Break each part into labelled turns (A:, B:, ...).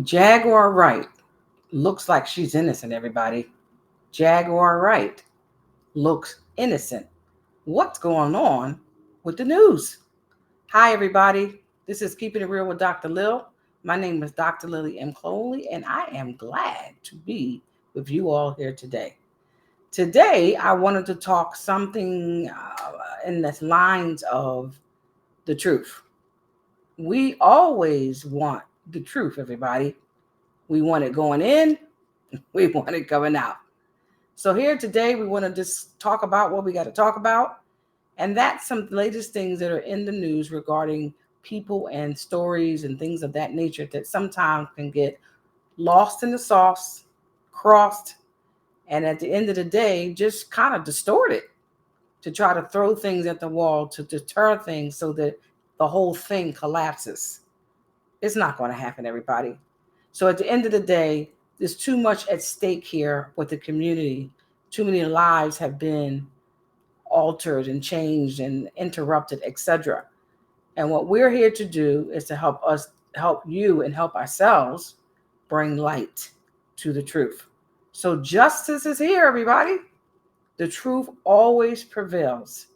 A: Jaguar Wright looks like she's innocent, everybody. Jaguar Wright looks innocent. What's going on with the news? Hi, everybody. This is Keeping It Real with Dr. Lil. My name is Dr. Lily M. Coley, and I am glad to be with you all here today. Today, I wanted to talk something in the lines of the truth. We always want the truth, everybody. We want it going in, we want it coming out. So, here today, we want to just talk about what we got to talk about. And that's some latest things that are in the news regarding people and stories and things of that nature that sometimes can get lost in the sauce, crossed, and at the end of the day, just kind of distorted to try to throw things at the wall to deter things so that the whole thing collapses. It's not going to happen, everybody. So at the end of the day, there's too much at stake here with the community. Too many lives have been altered and changed and interrupted, etc. And what we're here to do is to help you, and help ourselves bring light to the truth. So justice is here, everybody. The truth always prevails.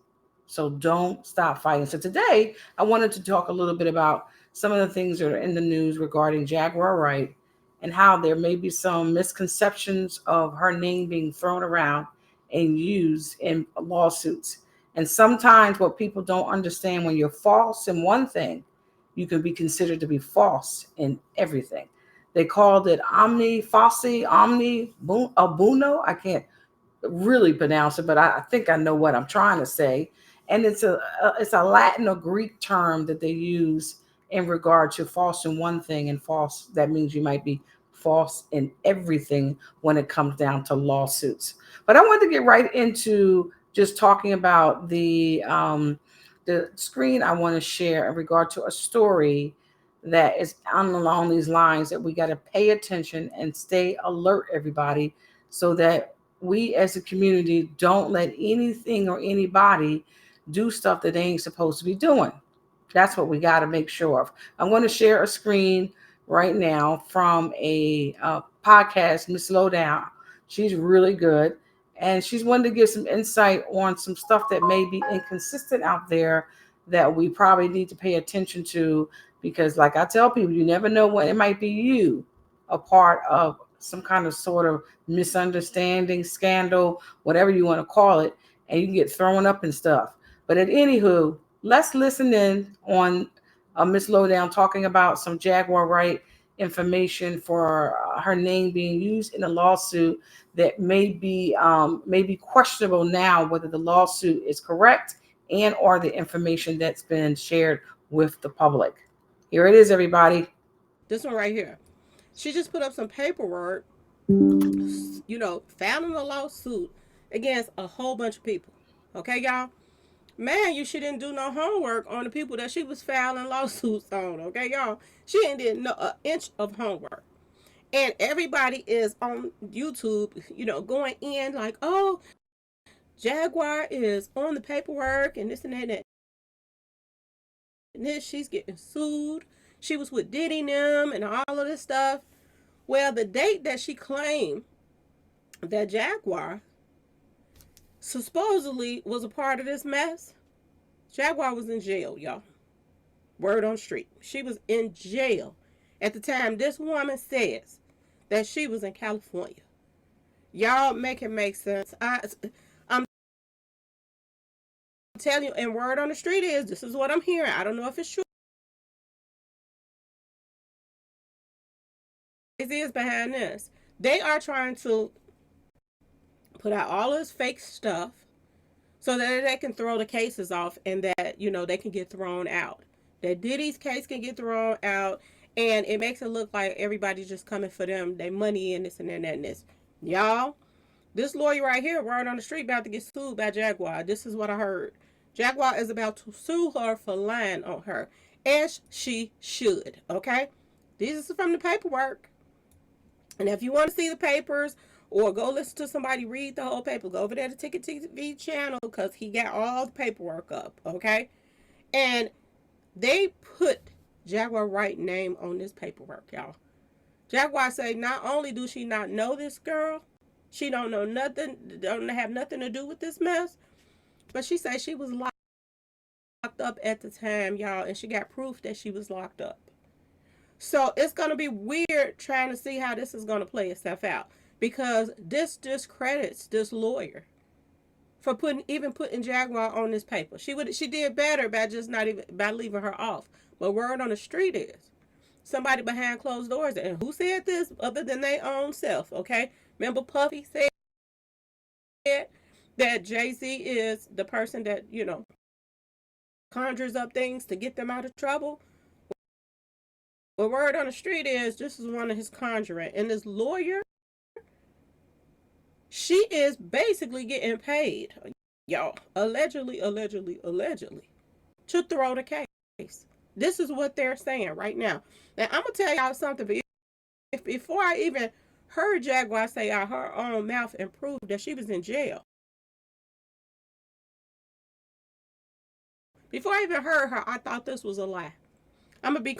A: So don't stop fighting. So today, I wanted to talk a little bit about some of the things that are in the news regarding Jaguar Wright and how there may be some misconceptions of her name being thrown around and used in lawsuits. And sometimes what people don't understand, when you're false in one thing, you can be considered to be false in everything. They called it omni falsi, omni abuno. I can't really pronounce it, but I think I know what I'm trying to say. And it's a Latin or Greek term that they use in regard to false in one thing, and false, that means you might be false in everything when it comes down to lawsuits. But I want to get right into just talking about the screen I want to share in regard to a story that is on along these lines, that we got to pay attention and stay alert, everybody, so that we as a community don't let anything or anybody do stuff that they ain't supposed to be doing. That's what we got to make sure of. I'm going to share a screen right now from a podcast, Miss Lowdown. She's really good. And she's wanted to give some insight on some stuff that may be inconsistent out there that we probably need to pay attention to. Because, like I tell people, you never know when it might be you a part of some kind of sort of misunderstanding, scandal, whatever you want to call it, and you can get thrown up and stuff. But at anywho, let's listen in on Miss Lowdown talking about some Jaguar Wright information for her name being used in a lawsuit that may be questionable now whether the lawsuit is correct and or the information that's been shared with the public. Here it is, everybody.
B: This one right here. She just put up some paperwork, filing a lawsuit against a whole bunch of people. Okay, y'all? Man, you she didn't do no homework on the people that she was filing lawsuits on. Okay, y'all? She ain't did no an inch of homework. And everybody is on YouTube, going in like, oh, Jaguar is on the paperwork and this and that and this. She's getting sued. She was with Diddy and them and all of this stuff. Well, the date that she claimed that Jaguar supposedly was a part of this mess, Jaguar was in jail, y'all. Word on the street. She was in jail at the time this woman says that she was in California. Y'all make it make sense. I'm telling you, and word on the street is this is what I'm hearing. I don't know if it's true. It is behind this. They are trying to put out all this fake stuff so that they can throw the cases off and that, they can get thrown out. That Diddy's case can get thrown out, and it makes it look like everybody's just coming for them, they money and this and that and this. Y'all, this lawyer right here, word on the street, about to get sued by Jaguar. This is what I heard. Jaguar is about to sue her for lying on her, as she should, okay? This is from the paperwork. And if you want to see the papers or go listen to somebody read the whole paper, go over there to Ticket TV channel because he got all the paperwork up, okay? And they put Jaguar Wright name on this paperwork, y'all. Jaguar say not only do she not know this girl, she don't know nothing, don't have nothing to do with this mess, but she say she was locked up at the time, y'all, and she got proof that she was locked up. So it's gonna be weird trying to see how this is gonna play itself out because this discredits this lawyer for putting Jaguar on this paper. She did better by just not even by leaving her off. But word on the street is somebody behind closed doors, and who said this other than their own self? Okay, remember Puffy said that Jay-Z is the person that conjures up things to get them out of trouble. Well, word on the street is this is one of his conjuring, and this lawyer, she is basically getting paid, y'all, allegedly, to throw the case. This is what they're saying right now. Now I'm gonna tell y'all something. Before I even heard Jaguar say out her own mouth and prove that she was in jail, before I even heard her, I thought this was a lie. I'm gonna be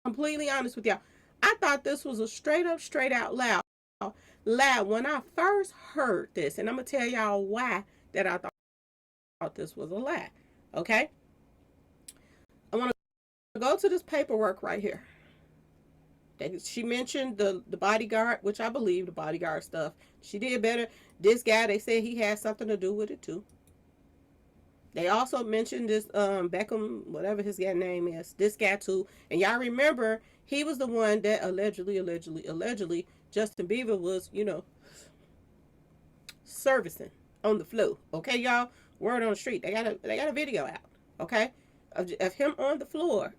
B: completely honest with y'all. I thought this was a straight out lie when I first heard this, and I'm gonna tell y'all why that I thought this was a lie. Okay, I want to go to this paperwork right here. She mentioned the bodyguard, which I believe the bodyguard stuff. She did better. This guy, they said he had something to do with it too. They also mentioned this Beckham, whatever his guy name is, this guy too. And y'all remember he was the one that allegedly Justin Bieber was, servicing on the floor. Okay, y'all. Word on the street. They got a video out. Okay, of him on the floor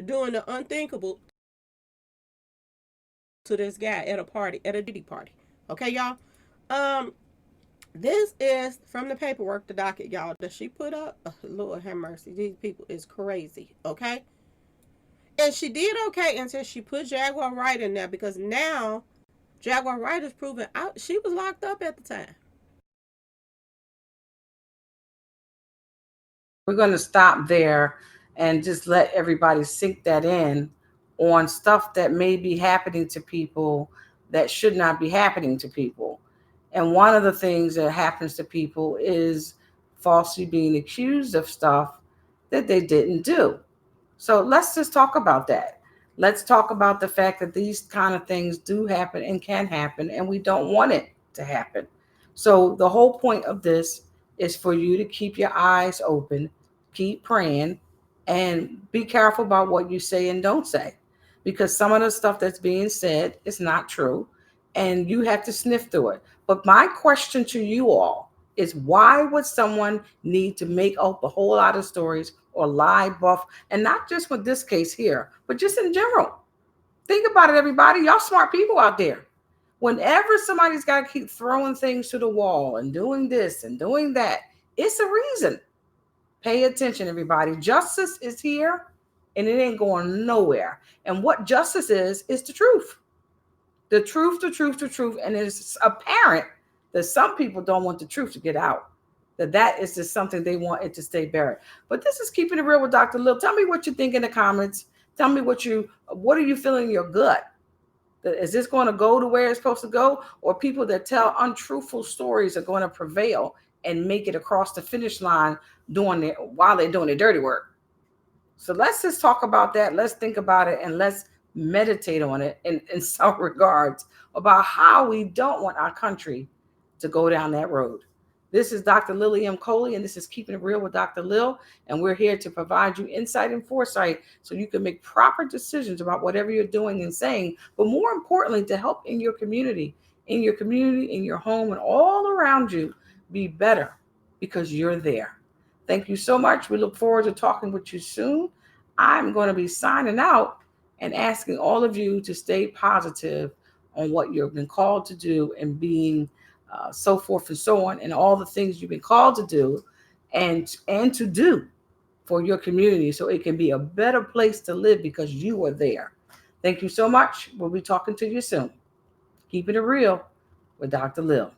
B: doing the unthinkable to this guy at a party, at a Diddy party. Okay, y'all. Um, this is from the paperwork, the docket, y'all, that she put up. Oh, Lord have mercy. These people is crazy. Okay. And she did okay until she put Jaguar Wright in there because now Jaguar Wright is proven out. She was locked up at the time.
A: We're going to stop there and just let everybody sink that in on stuff that may be happening to people that should not be happening to people. And one of the things that happens to people is falsely being accused of stuff that they didn't do. So let's just talk about that. Let's talk about the fact that these kind of things do happen and can happen, and we don't want it to happen. So the whole point of this is for you to keep your eyes open, keep praying, and be careful about what you say and don't say. Because some of the stuff that's being said is not true, and you have to sniff through it. But my question to you all is why would someone need to make up a whole lot of stories or lie, buff, and not just with this case here, but just in general? Think about it, everybody. Y'all smart people out there. Whenever somebody's got to keep throwing things to the wall and doing this and doing that, it's a reason. Pay attention, everybody. Justice is here and it ain't going nowhere. And what justice is the truth. The truth, the truth, the truth. And it's apparent that some people don't want the truth to get out. That is just something they want it to stay buried. But this is keeping it real with Dr. Lil. Tell me what you think in the comments. Tell me what are you feeling in your gut? Is this going to go to where it's supposed to go? Or people that tell untruthful stories are going to prevail and make it across the finish line while they're doing their dirty work? So let's just talk about that. Let's think about it and let's meditate on it in some regards about how we don't want our country to go down that road. This is Dr. Lily M. Coley, and this is Keeping It Real with Dr. Lil. And we're here to provide you insight and foresight so you can make proper decisions about whatever you're doing and saying, but more importantly, to help in your community, in your home, and all around you be better because you're there. Thank you so much. We look forward to talking with you soon. I'm going to be signing out and asking all of you to stay positive on what you've been called to do and being so forth and so on, and all the things you've been called to do and to do for your community so it can be a better place to live because you are there. Thank you so much. We'll be talking to you soon. Keeping it real with Dr. Lil.